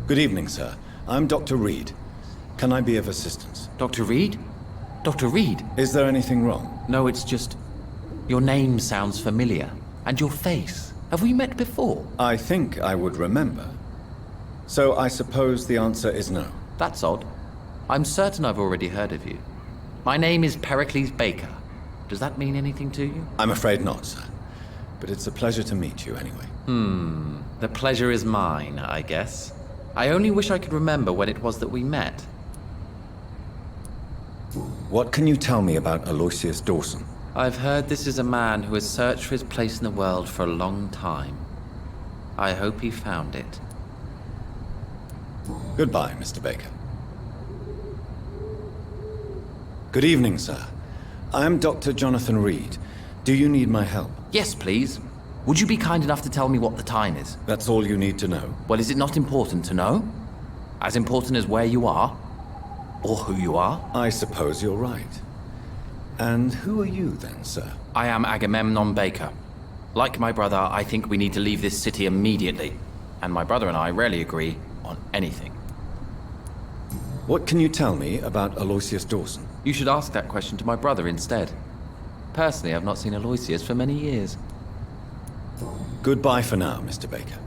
Good evening, sir. I'm Dr. Reed. Can I be of assistance? Dr. Reed? Dr. Reed? Is there anything wrong? No, it's just... your name sounds familiar. And your face. Have we met before? I think I would remember. So I suppose the answer is no. That's odd. I'm certain I've already heard of you. My name is Pericles Baker. Does that mean anything to you? I'm afraid not, sir. But it's a pleasure to meet you anyway. The pleasure is mine, I guess. I only wish I could remember when it was that we met. What can you tell me about Aloysius Dawson? I've heard this is a man who has searched for his place in the world for a long time. I hope he found it. Goodbye, Mr. Baker. Good evening, sir. I'm Dr. Jonathan Reed. Do you need my help? Yes, please. Would you be kind enough to tell me what the time is? That's all you need to know. Well, is it not important to know? As important as where you are? Or who you are? I suppose you're right. And who are you then, sir? I am Agamemnon Baker. Like my brother, I think we need to leave this city immediately. And my brother and I rarely agree on anything. What can you tell me about Aloysius Dawson? You should ask that question to my brother instead. Personally, I've not seen Aloysius for many years. Goodbye for now, Mr. Baker.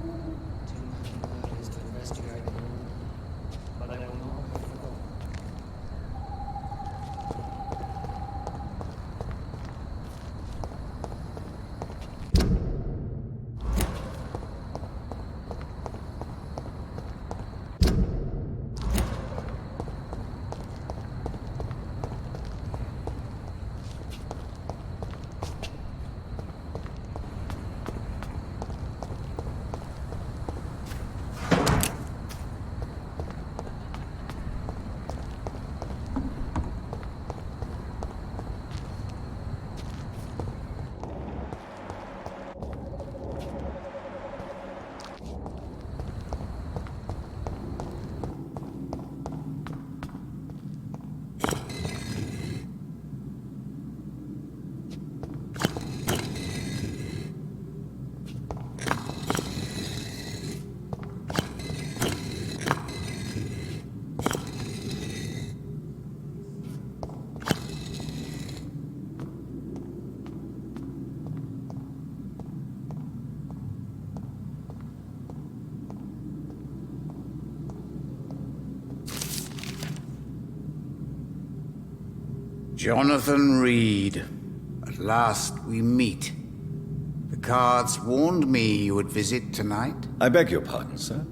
Jonathan Reed. At last we meet. The cards warned me you would visit tonight. I beg your pardon, sir.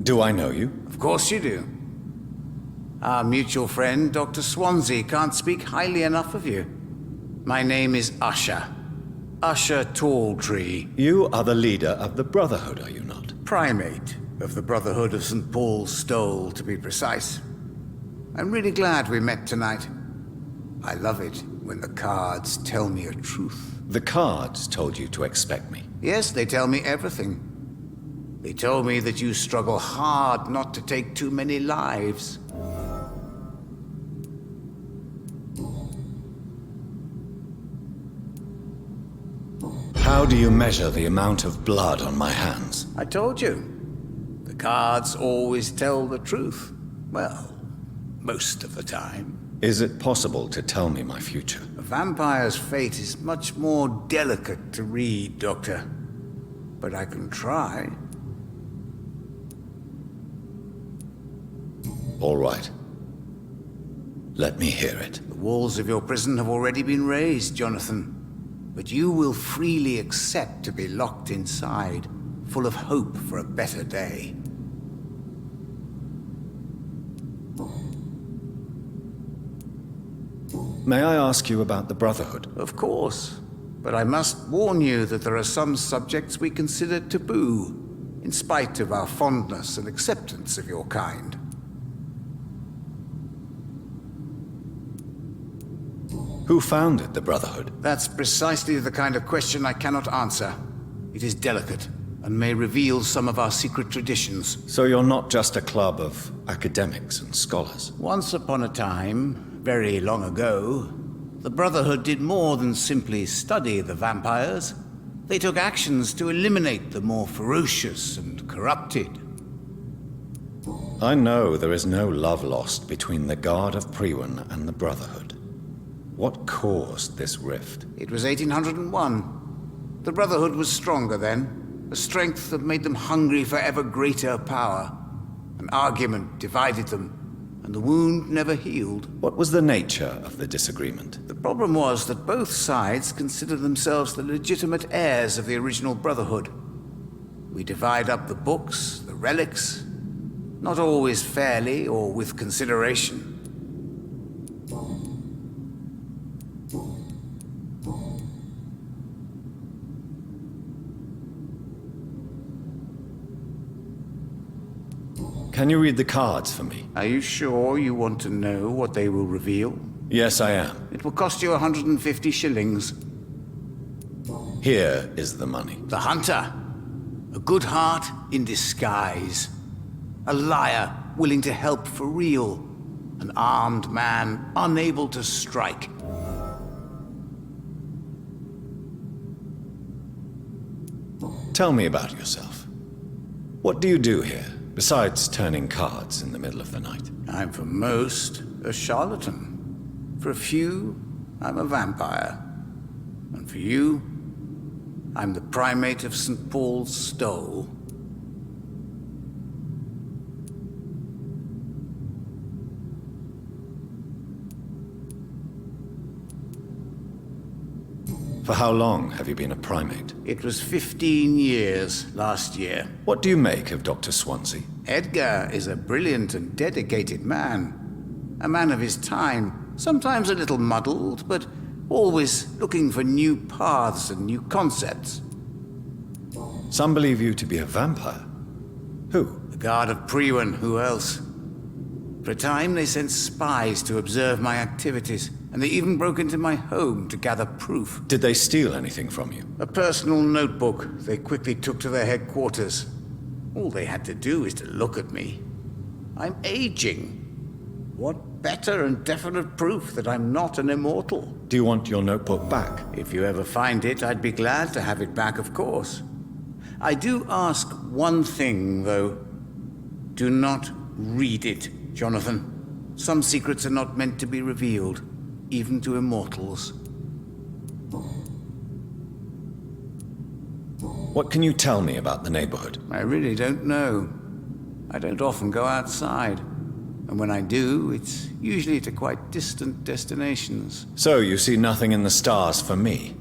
Do I know you? Of course you do. Our mutual friend, Dr. Swansea, can't speak highly enough of you. My name is Usher. Usher Talltree. You are the leader of the Brotherhood, are you not? Primate of the Brotherhood of St. Paul's Stole, to be precise. I'm really glad we met tonight. I love it when the cards tell me a truth. The cards told you to expect me. Yes, they tell me everything. They told me that you struggle hard not to take too many lives. How do you measure the amount of blood on my hands? I told you. The cards always tell the truth. Well, most of the time. Is it possible to tell me my future? A vampire's fate is much more delicate to read, Doctor. But I can try. All right. Let me hear it. The walls of your prison have already been raised, Jonathan. But you will freely accept to be locked inside, full of hope for a better day. May I ask you about the Brotherhood? Of course. But I must warn you that there are some subjects we consider taboo, in spite of our fondness and acceptance of your kind. Who founded the Brotherhood? That's precisely the kind of question I cannot answer. It is delicate, and may reveal some of our secret traditions. So you're not just a club of academics and scholars? Once upon a time, very long ago, the Brotherhood did more than simply study the vampires. They took actions to eliminate the more ferocious and corrupted. I know there is no love lost between the Guard of Priwen and the Brotherhood. What caused this rift? It was 1801. The Brotherhood was stronger then, a strength that made them hungry for ever greater power. An argument divided them, and the wound never healed. What was the nature of the disagreement? The problem was that both sides considered themselves the legitimate heirs of the original Brotherhood. We divide up the books, the relics, not always fairly or with consideration. Can you read the cards for me? Are you sure you want to know what they will reveal? Yes, I am. It will cost you 150 shillings. Here is the money. The hunter. A good heart in disguise. A liar willing to help for real. An armed man unable to strike. Tell me about yourself. What do you do here, besides turning cards in the middle of the night? I'm for most a charlatan. For a few, I'm a vampire. And for you, I'm the primate of St. Paul's Stole. For how long have you been a primate? It was 15 years last year. What do you make of Dr. Swansea? Edgar is a brilliant and dedicated man. A man of his time, sometimes a little muddled, but always looking for new paths and new concepts. Some believe you to be a vampire. Who? The Guard of Priwen, who else? For a time they sent spies to observe my activities, and they even broke into my home to gather proof. Did they steal anything from you? A personal notebook they quickly took to their headquarters. All they had to do is to look at me. I'm aging. What better and definite proof that I'm not an immortal? Do you want your notebook back? If you ever find it, I'd be glad to have it back, of course. I do ask one thing, though. Do not read it, Jonathan. Some secrets are not meant to be revealed, even to immortals. What can you tell me about the neighborhood? I really don't know. I don't often go outside. And when I do, it's usually to quite distant destinations. So you see nothing in the stars for me?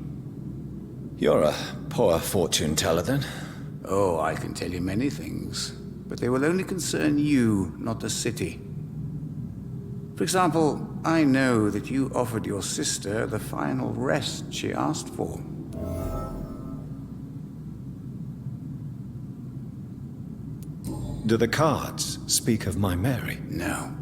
You're a poor fortune teller, then. Oh, I can tell you many things. But they will only concern you, not the city. For example, I know that you offered your sister the final rest she asked for. Do the cards speak of my Mary? No.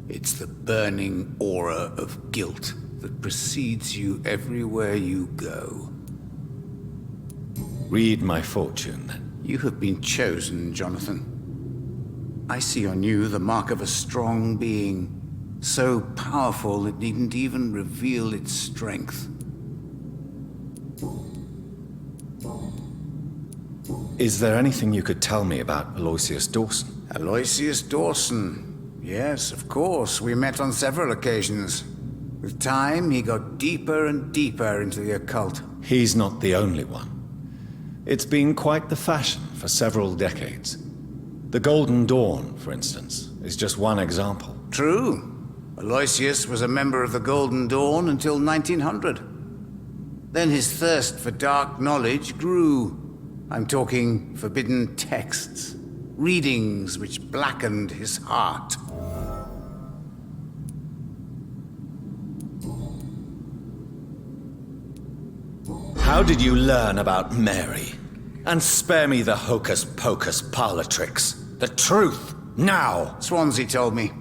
It's the burning aura of guilt that precedes you everywhere you go. Read my fortune, then. You have been chosen, Jonathan. I see on you the mark of a strong being, so powerful it needn't even reveal its strength. Is there anything you could tell me about Aloysius Dawson? Aloysius Dawson. Yes, of course. We met on several occasions. With time, he got deeper and deeper into the occult. He's not the only one. It's been quite the fashion for several decades. The Golden Dawn, for instance, is just one example. True. Aloysius was a member of the Golden Dawn until 1900. Then his thirst for dark knowledge grew. I'm talking forbidden texts, readings which blackened his heart. How did you learn about Mary? And spare me the hocus-pocus parlor tricks. The truth, now! Swansea told me.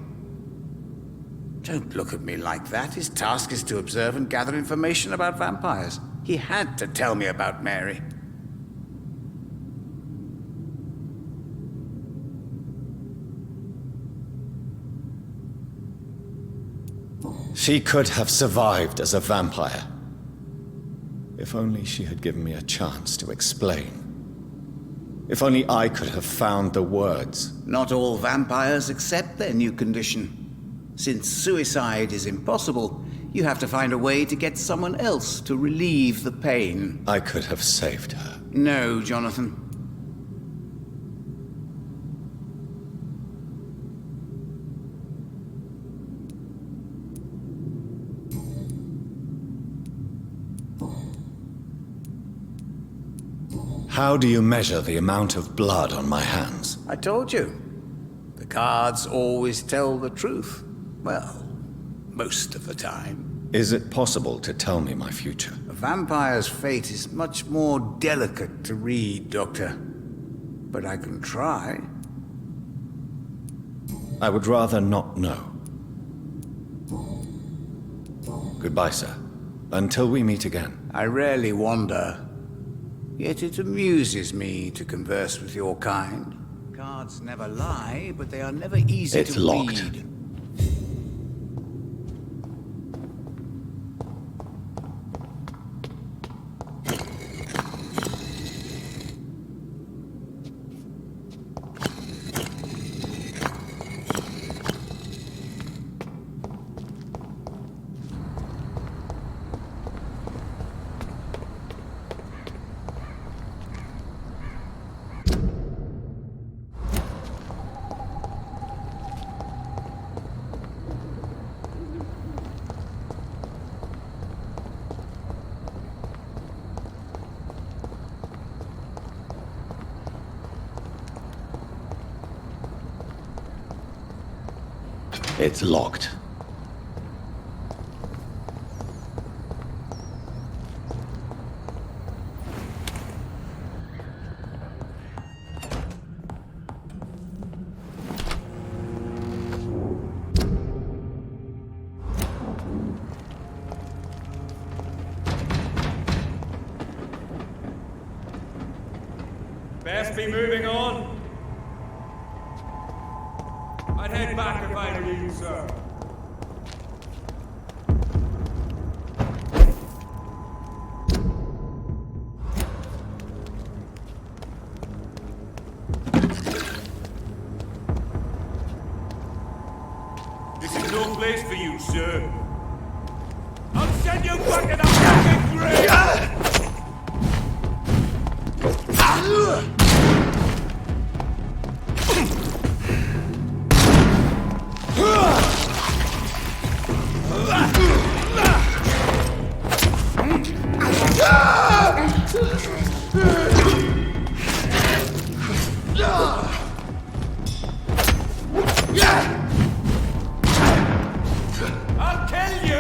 Don't look at me like that. His task is to observe and gather information about vampires. He had to tell me about Mary. She could have survived as a vampire. If only she had given me a chance to explain. If only I could have found the words. Not all vampires accept their new condition. Since suicide is impossible, you have to find a way to get someone else to relieve the pain. I could have saved her. No, Jonathan. How do you measure the amount of blood on my hands? I told you. The cards always tell the truth. Well, most of the time. Is it possible to tell me my future? A vampire's fate is much more delicate to read, Doctor. But I can try. I would rather not know. Goodbye, sir. Until we meet again. I rarely wander. Yet it amuses me to converse with your kind. Cards never lie, but they are never easy It's to locked. read. It's locked. Best be moving on. I'd head back if I were you, sir. This is no place for you, sir. I'll send you back to the fucking grave! I'll kill you!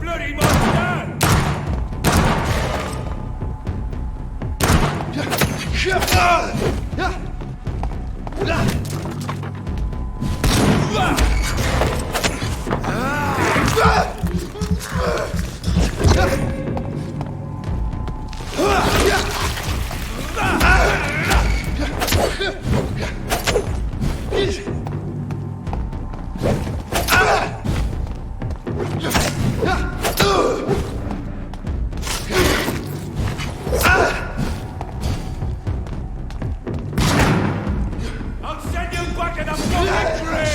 Bloody monster! back in the fucking grave!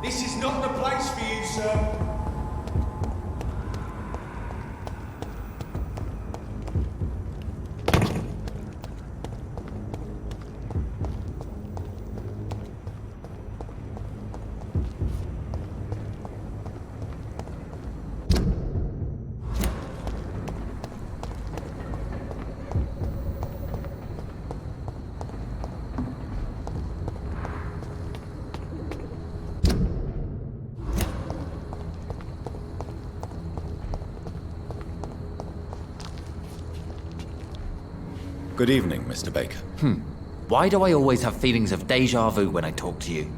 This is not the place for you, sir. Good evening, Mr. Baker. Why do I always have feelings of deja vu when I talk to you?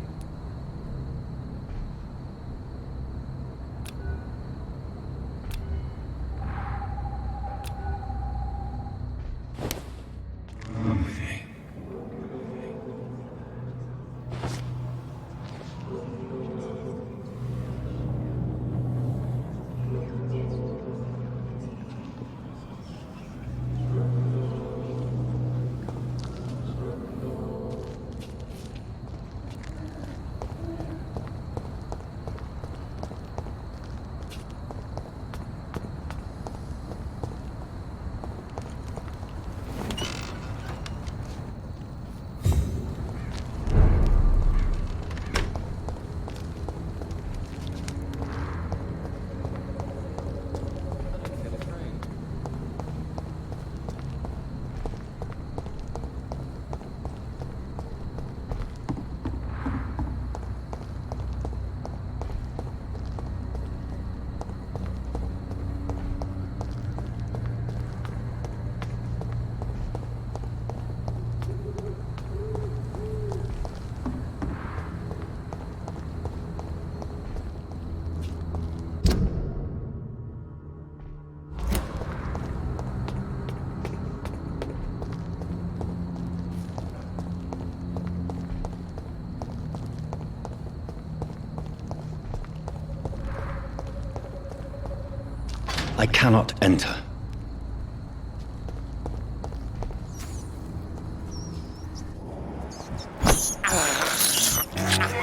I cannot enter.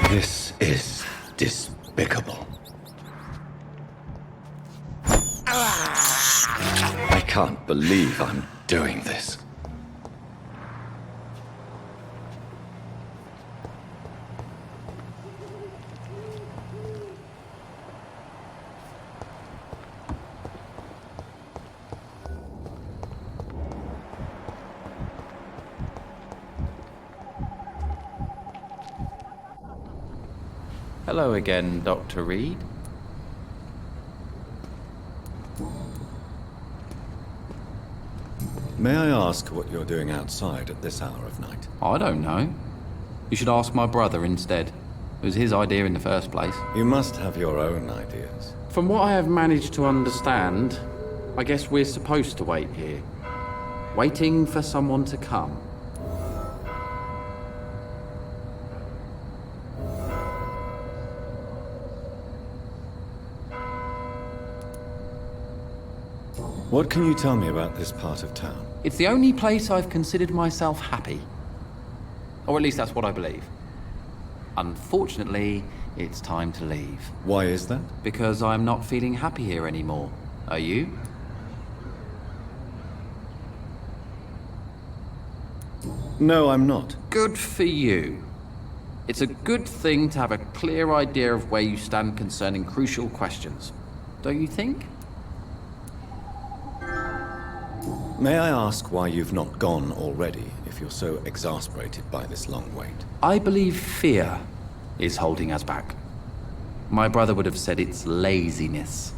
This is despicable. I can't believe I'm doing this. Hello again, Dr. Reed. May I ask what you're doing outside at this hour of night? I don't know. You should ask my brother instead. It was his idea in the first place. You must have your own ideas. From what I have managed to understand, I guess we're supposed to wait here. Waiting for someone to come. What can you tell me about this part of town? It's the only place I've considered myself happy. Or at least that's what I believe. Unfortunately, it's time to leave. Why is that? Because I'm not feeling happy here anymore. Are you? No, I'm not. Good for you. It's a good thing to have a clear idea of where you stand concerning crucial questions. Don't you think? May I ask why you've not gone already, if you're so exasperated by this long wait. I believe fear is holding us back. My brother would have said it's laziness,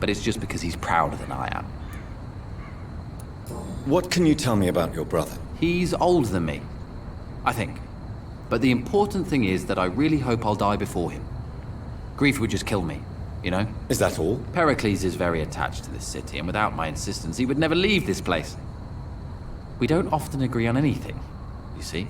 but it's just because he's prouder than I am. What can you tell me about your brother? He's older than me, I think. But the important thing is that I really hope I'll die before him. Grief would just kill me, you know? Is that all? Pericles is very attached to this city, and without my insistence, he would never leave this place. We don't often agree on anything, you see?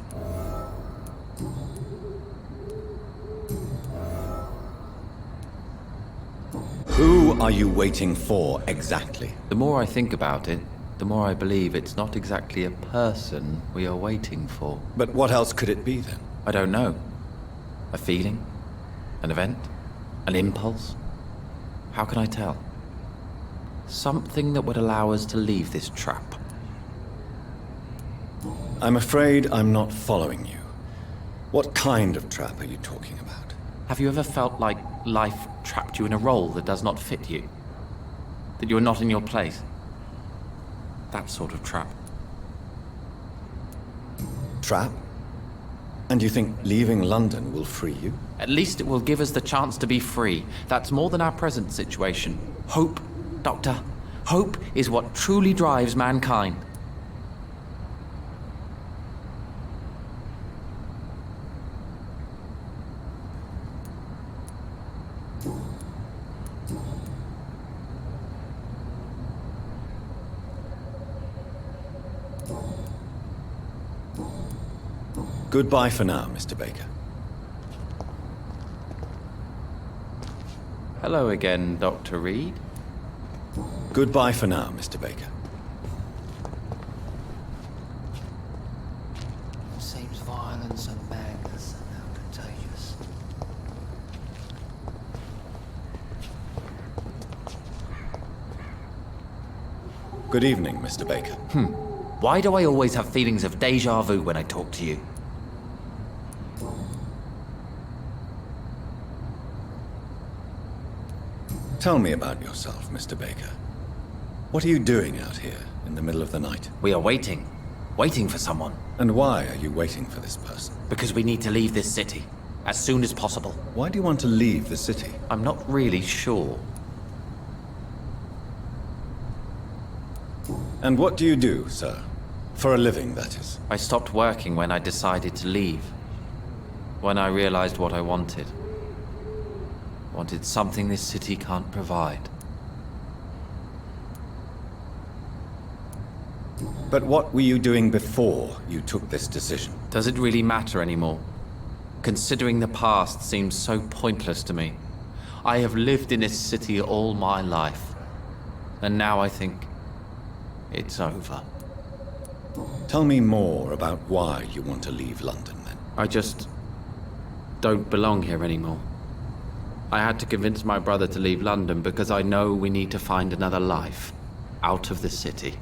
Who are you waiting for, exactly? The more I think about it, the more I believe it's not exactly a person we are waiting for. But what else could it be, then? I don't know. A feeling? An event? An impulse? How can I tell? Something that would allow us to leave this trap. I'm afraid I'm not following you. What kind of trap are you talking about? Have you ever felt like life trapped you in a role that does not fit you? That you're not in your place? That sort of trap. Trap? And you think leaving London will free you? At least it will give us the chance to be free. That's more than our present situation. Hope, Doctor. Hope is what truly drives mankind. Goodbye for now, Mr. Baker. Hello again, Dr. Reed. Goodbye for now, Mr. Baker. Seems violence and madness are now contagious. Good evening, Mr. Baker. Why do I always have feelings of déjà vu when I talk to you? Tell me about yourself, Mr. Baker. What are you doing out here in the middle of the night? We are waiting. Waiting for someone. And why are you waiting for this person? Because we need to leave this city. As soon as possible. Why do you want to leave the city? I'm not really sure. And what do you do, sir? For a living, that is. I stopped working when I decided to leave. When I realized what I wanted. Wanted something this city can't provide. But what were you doing before you took this decision? Does it really matter anymore? Considering the past seems so pointless to me. I have lived in this city all my life. And now I think it's over. Tell me more about why you want to leave London, then. I just don't belong here anymore. I had to convince my brother to leave London because I know we need to find another life out of the city.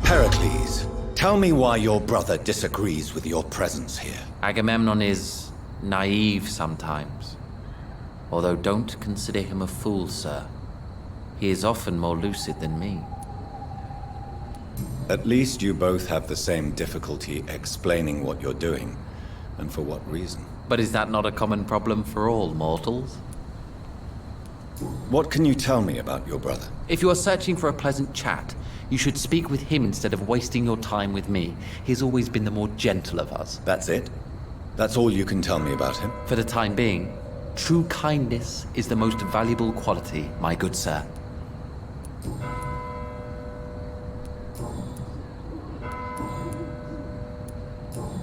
Pericles, tell me why your brother disagrees with your presence here. Agamemnon is naive sometimes. Although don't consider him a fool, sir. He is often more lucid than me. At least you both have the same difficulty explaining what you're doing, and for what reason. But is that not a common problem for all mortals? What can you tell me about your brother? If you are searching for a pleasant chat, you should speak with him instead of wasting your time with me. He's always been the more gentle of us. That's it? That's all you can tell me about him? For the time being, true kindness is the most valuable quality, my good sir.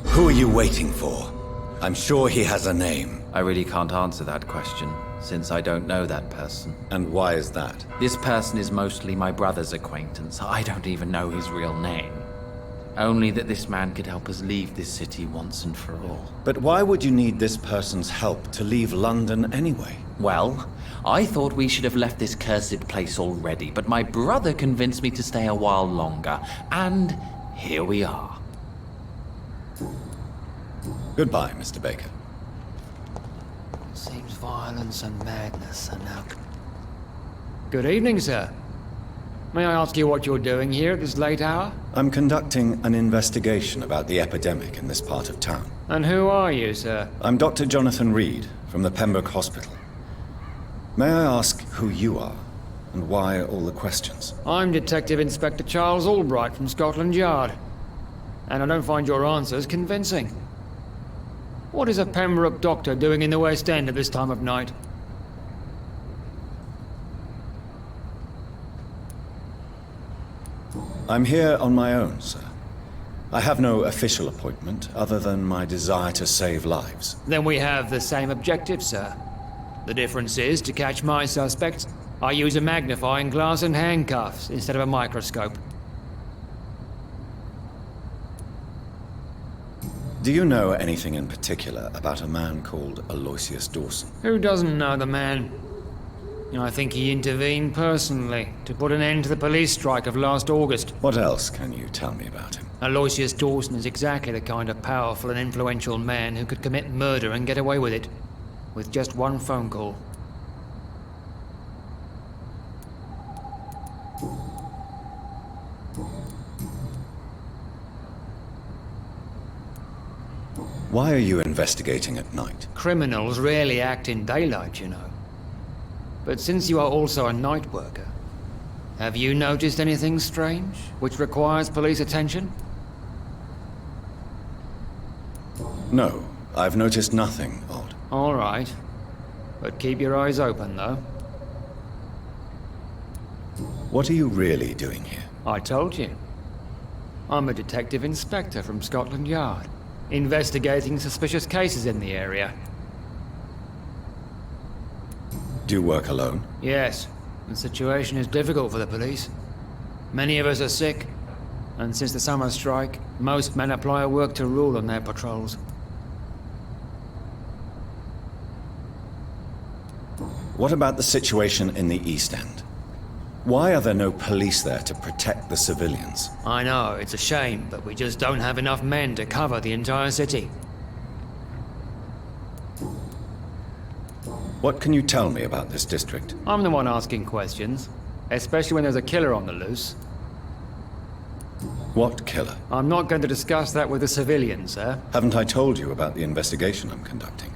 Who are you waiting for? I'm sure he has a name. I really can't answer that question, since I don't know that person. And why is that? This person is mostly my brother's acquaintance. I don't even know his real name. Only that this man could help us leave this city once and for all. But why would you need this person's help to leave London anyway? Well, I thought we should have left this cursed place already, but my brother convinced me to stay a while longer. And here we are. Goodbye, Mr. Baker. Seems violence and madness are now... Good evening, sir. May I ask you what you're doing here at this late hour? I'm conducting an investigation about the epidemic in this part of town. And who are you, sir? I'm Dr. Jonathan Reed from the Pembroke Hospital. May I ask who you are and why all the questions? I'm Detective Inspector Charles Albright from Scotland Yard. And I don't find your answers convincing. What is a Pembroke doctor doing in the West End at this time of night? I'm here on my own, sir. I have no official appointment other than my desire to save lives. Then we have the same objective, sir. The difference is, to catch my suspects, I use a magnifying glass and handcuffs instead of a microscope. Do you know anything in particular about a man called Aloysius Dawson? Who doesn't know the man? I think he intervened personally to put an end to the police strike of last August. What else can you tell me about him? Aloysius Dawson is exactly the kind of powerful and influential man who could commit murder and get away with it, with just one phone call. Why are you investigating at night? Criminals rarely act in daylight, you know. But since you are also a night worker, have you noticed anything strange, which requires police attention? No, I've noticed nothing odd. All right. But keep your eyes open, though. What are you really doing here? I told you. I'm a detective inspector from Scotland Yard, investigating suspicious cases in the area. Do you work alone? Yes, the situation is difficult for the police. Many of us are sick, and since the summer strike, most men apply a work to rule on their patrols. What about the situation in the East End? Why are there no police there to protect the civilians? I know, it's a shame, but we just don't have enough men to cover the entire city. What can you tell me about this district? I'm the one asking questions, especially when there's a killer on the loose. What killer? I'm not going to discuss that with the civilians, sir. Haven't I told you about the investigation I'm conducting?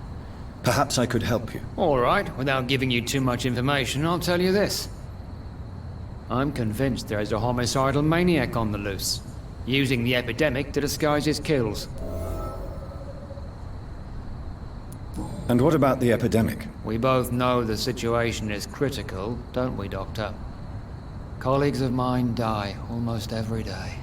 Perhaps I could help you. All right, without giving you too much information, I'll tell you this. I'm convinced there is a homicidal maniac on the loose, using the epidemic to disguise his kills. And what about the epidemic? We both know the situation is critical, don't we, Doctor? Colleagues of mine die almost every day.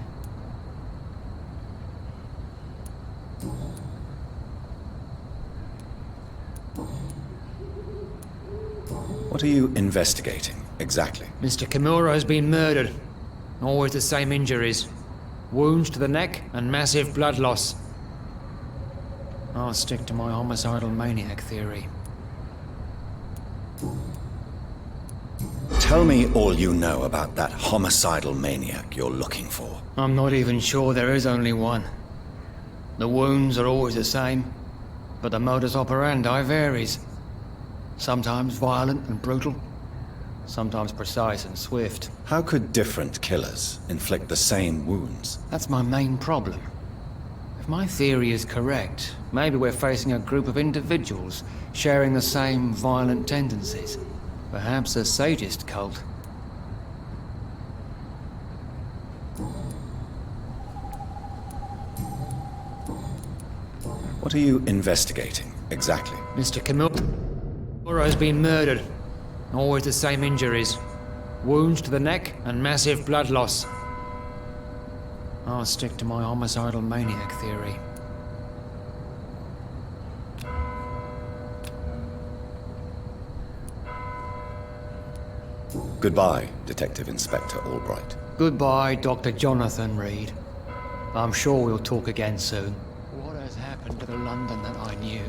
What are you investigating, exactly? Mr. Kimura has been murdered. Always the same injuries. Wounds to the neck and massive blood loss. I'll stick to my homicidal maniac theory. Tell me all you know about that homicidal maniac you're looking for. I'm not even sure there is only one. The wounds are always the same, but the modus operandi varies. Sometimes violent and brutal, sometimes precise and swift. How could different killers inflict the same wounds? That's my main problem. If my theory is correct, maybe we're facing a group of individuals sharing the same violent tendencies. Perhaps a sadist cult. What are you investigating, exactly? Mr. Kimura has been murdered. Always the same injuries. Wounds to the neck and massive blood loss. I'll stick to my homicidal maniac theory. Goodbye, Detective Inspector Albright. Goodbye, Dr. Jonathan Reed. I'm sure we'll talk again soon. What has happened to the London that I knew?